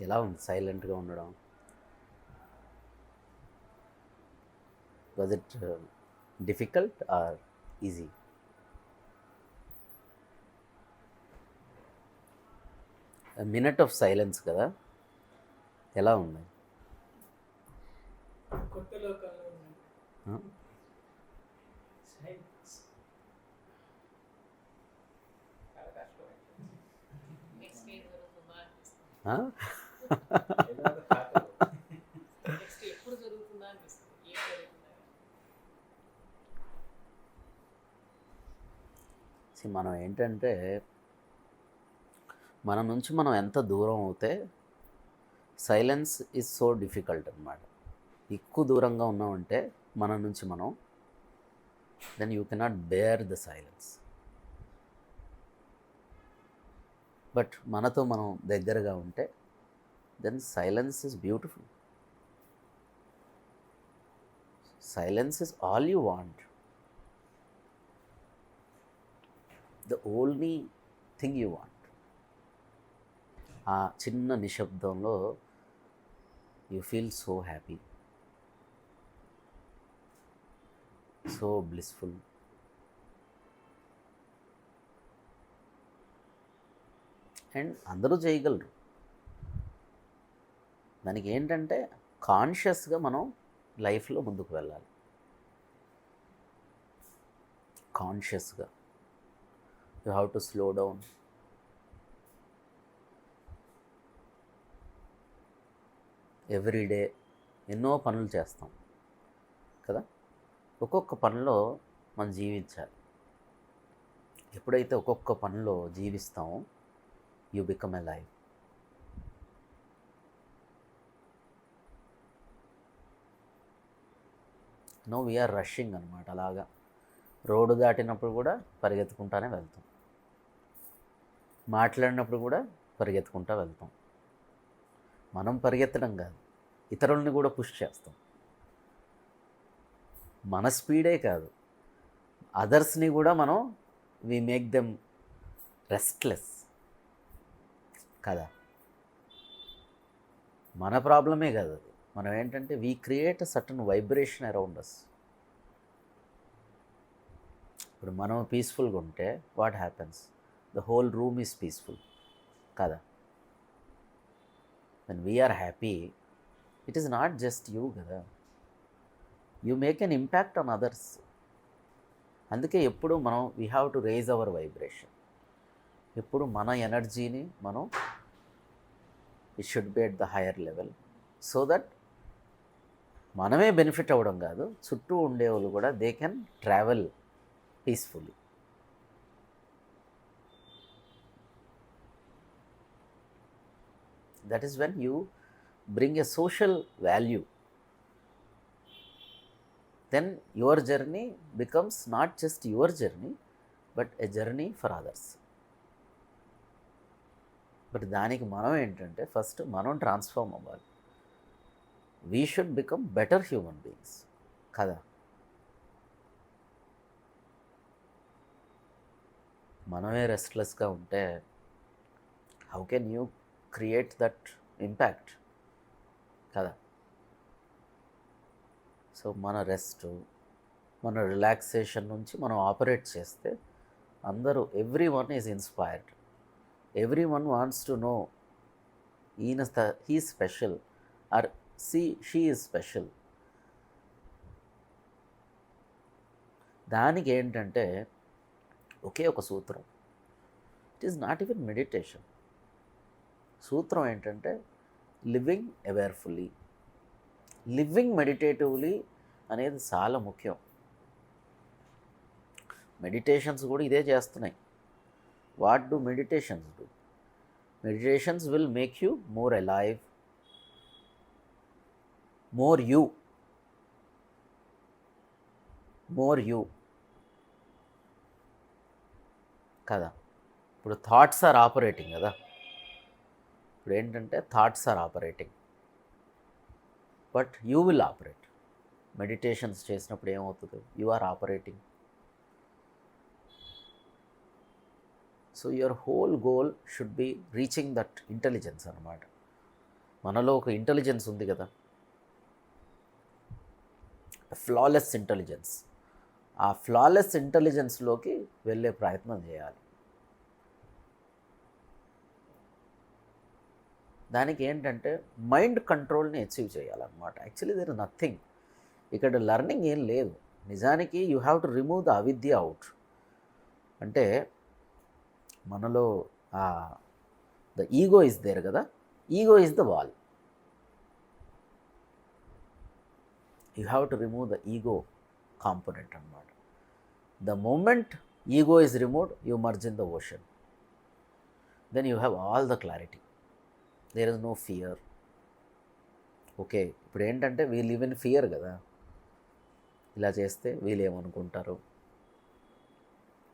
ఎలా ఉంది సైలెంట్గా ఉండడం? Was it difficult or easy? Minute of silence కదా, ఎలా ఉంది? కొత్త లోకంలో ఉన్నాను. Huh? సైన్స్ చాలా కష్టమైంది. నెక్స్ట్ ఏం జరుగుతుందా అనిపిస్తుంది. Huh? ఏదో పాటలు నెక్స్ట్ ఎప్పుడు జరుగుతుందా అనిపిస్తుంది. ఏం జరుగుతుందా అని. మనం ఏంటంటే మన నుంచి మనం ఎంత దూరం అవుతే సైలెన్స్ ఈజ్ సో డిఫికల్ట్ అనమాట. ఎక్కువ దూరంగా ఉన్నామంటే మన నుంచి మనం, then you cannot bear the silence. But మనతో మనం దగ్గరగా ఉంటే then silence is beautiful. Silence is all you want. The only thing you want. ఆ చిన్న నిశ్శబ్దంలో you feel so happy, so blissful. And అందరూ చేయగలరు. దానికి ఏంటంటే కాన్షియస్గా మనం లైఫ్లో ముందుకు వెళ్ళాలి. కాన్షియస్గా you have to slow down. Everyday ఎన్నో పనులు చేస్తాం కదా, ఒక్కొక్క పనిలో మనం జీవించాలి. ఎప్పుడైతే ఒక్కొక్క పనిలో జీవిస్తామో you become a life. No we're rushing అనమాట. అలాగా రోడ్డు దాటినప్పుడు కూడా పరిగెత్తుకుంటానే వెళ్తాం, మాట్లాడినప్పుడు కూడా పరిగెత్తుకుంటూ వెళ్తాం. మనం పరిగెత్తడం కాదు, ఇతరుల్ని కూడా పుష్ చేస్తాం. మన స్పీడే కాదు, అదర్స్ని కూడా మనం వి మేక్ దెమ్ రెస్ట్లెస్ కదా. మన ప్రాబ్లమే కాదు అది. మనం ఏంటంటే we create a certain vibration around us. ఇప్పుడు మనం పీస్ఫుల్గా ఉంటే what happens? The whole room is peaceful కదా. When we're happy, it is not just you కదా, you make an impact on others. అందుకే ఎప్పుడు మనం we have to raise our vibration. ఎప్పుడు మన ఎనర్జీని మనం it should be at the higher level, so that మనమే బెనిఫిట్ అవ్వడం కాదు, చుట్టూ ఉండేవాళ్ళు కూడా they can travel peacefully. That is when you bring a social value, then your journey becomes not just your journey but a journey for others. But దానికి మనం ఏంటంటే first మనం ట్రాన్స్ఫార్మ్ అవ్వాలి. We should become better human beings కదా. మనమే రెస్ట్లెస్గా ఉంటే how can you create that impact కదా. సో మన రెస్ట్, మన రిలాక్సేషన్ నుంచి మనం ఆపరేట్ చేస్తే అందరూ everyone is inspired. Everyone wants to know ఈయన he special or she is special. దానికి ఏంటంటే ఒకే ఒక సూత్రం. It is not even meditation. సూత్రం ఏంటంటే లివింగ్ అవేర్ఫుల్లీ, లివింగ్ మెడిటేటివ్లీ అనేది చాలా ముఖ్యం. మెడిటేషన్స్ కూడా ఇదే చేస్తున్నాయి. What do meditations do? Meditations will make you more alive, more you కదా. ఇప్పుడు థాట్స్ ఆర్ ఆపరేటింగ్ కదా. ఇప్పుడు ఏంటంటే thoughts are operating, but you will operate. Meditations చేసినప్పుడు ఏమవుతుంది? You are operating. So your whole goal should be reaching that intelligence అనమాట. మనలో ఒక ఇంటెలిజెన్స్ ఉంది కదా, ఫ్లాలెస్ ఇంటెలిజెన్స్. ఆ ఫ్లాలెస్ ఇంటెలిజెన్స్లోకి వెళ్ళే ప్రయత్నం చేయాలి. దానికి ఏంటంటే మైండ్ కంట్రోల్ని అచీవ్ చేయాలన్నమాట. యాక్చువల్లీ దేర్ ఇస్ నథింగ్, ఇక్కడ లెర్నింగ్ ఏం లేదు. నిజానికి you have to remove the అవిద్య అవుట్. అంటే మనలో ద ఈగో ఇస్ దేర్ కదా, ego is the wall. You have to remove the ego component అన్నమాట. The moment ego is removed, you merge in the ocean, then you have all the clarity. There is no fear. Okay, ఇప్పుడు ఏంటంటే we live in fear కదా, ఇలా చేస్తే వీళ్ళు ఏమనుకుంటారు,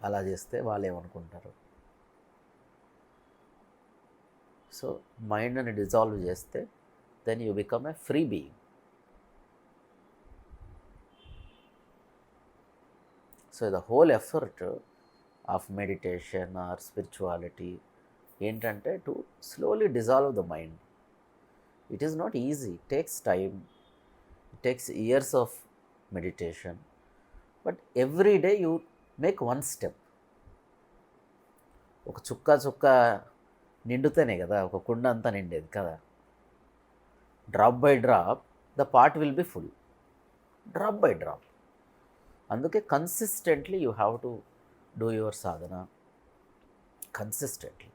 అలా చేస్తే వాళ్ళు ఏమనుకుంటారు. సో మైండ్ని డిజాల్వ్ చేస్తే then you become a free being. So the whole effort of meditation or spirituality ఏంటంటే to slowly dissolve the mind. It is not easy, it takes time, it takes years of meditation, but every day you make one step. ఒక చుక్క నిండుతేనే కదా ఒక కుండ అంతా నిండేది కదా. Drop by drop the pot will be full, drop by drop. అందుకే కన్సిస్టెంట్లీ you have to do your Sadhana consistently.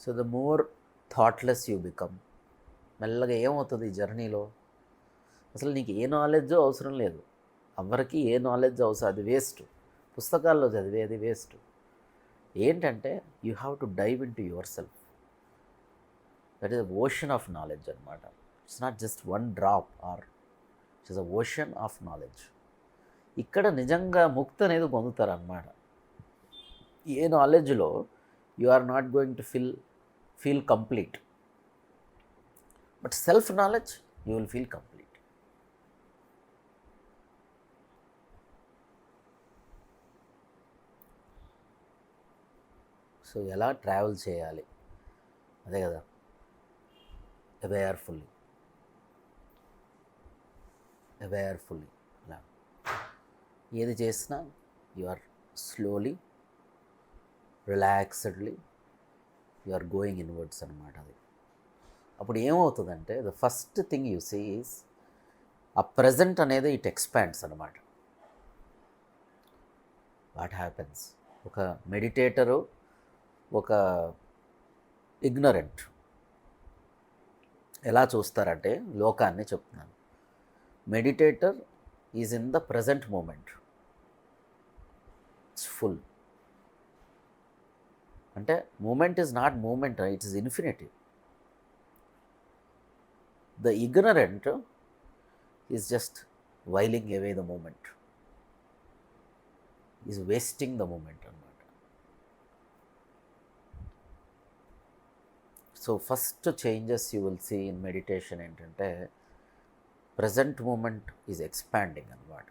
So the more thoughtless you become, మెల్లగా ఏమవుతుంది ఈ జర్నీలో, అసలు నీకు ఏ నాలెడ్జో అవసరం లేదు, ఎవరికి ఏ నాలెడ్జ్ అవసరం, అది వేస్ట్. పుస్తకాల్లో చదివేది వేస్ట్. ఏంటంటే you have to dive into yourself. That is the ocean of knowledge అనమాట. It's not just one drop or it's a ocean of knowledge. ఇక్కడ నిజంగా ముక్తి అనేది పొందుతారన్నమాట. ఏ నాలెడ్జ్లో you are not going to feel complete, but self knowledge you will feel complete. సో ఎలా ట్రావెల్ చేయాలి, అదే కదా, అవేర్ఫుల్లీ అలా ఏది చేసినా యు ఆర్ స్లోలీ రిలాక్స్డ్లీ యు ఆర్ గోయింగ్ ఇన్వర్డ్స్ అనమాట. అది అప్పుడు ఏమవుతుందంటే the first thing you see is ఆ ప్రజెంట్ అనేది ఇట్ ఎక్స్పాండ్స్ అనమాట. వాట్ హ్యాపెన్స్, ఒక మెడిటేటరు ఒక ఇగ్నరెంట్ ఎలా చూస్తారంటే లోకాన్ని చెప్తున్నాను. Meditator is in the present moment, it's full. అంటే moment is not moment, it is infinity. The ignorant is just wailing away the moment, is wasting the moment అన్నమాట. So first changes you will see in meditation ఏంటంటే present moment is expanding అన్నమాట.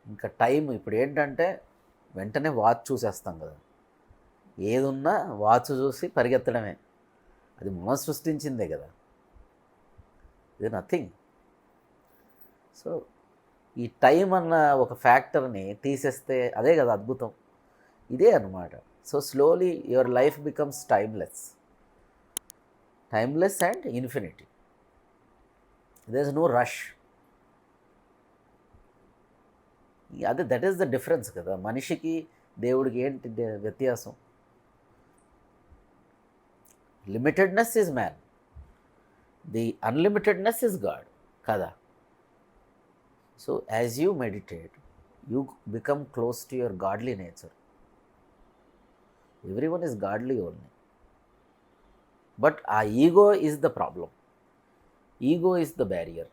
ఇంకా time ఇప్పుడు ఏంటంటే వెంటనే watch చూసేస్తాం కదా, ఏదున్నా watch చూసి పరిగెత్తడమే, అది మనం సృష్టించిందే కదా, ఇది నథింగ్. సో ఈ టైం అన్న ఒక ఫ్యాక్టర్ని తీసేస్తే అదే కదా అద్భుతం, ఇదే అన్నమాట. So slowly your life becomes timeless and infinity. There is no rush. అదే దట్ ఈస్ ద డిఫరెన్స్ కదా, మనిషికి దేవుడికి ఏంటి వ్యత్యాసం. లిమిటెడ్నెస్ is man, the unlimitedness is God కదా. So as you meditate you become close to your godly nature. Everyone is godly only, but our ego is the problem. Ego is the barrier.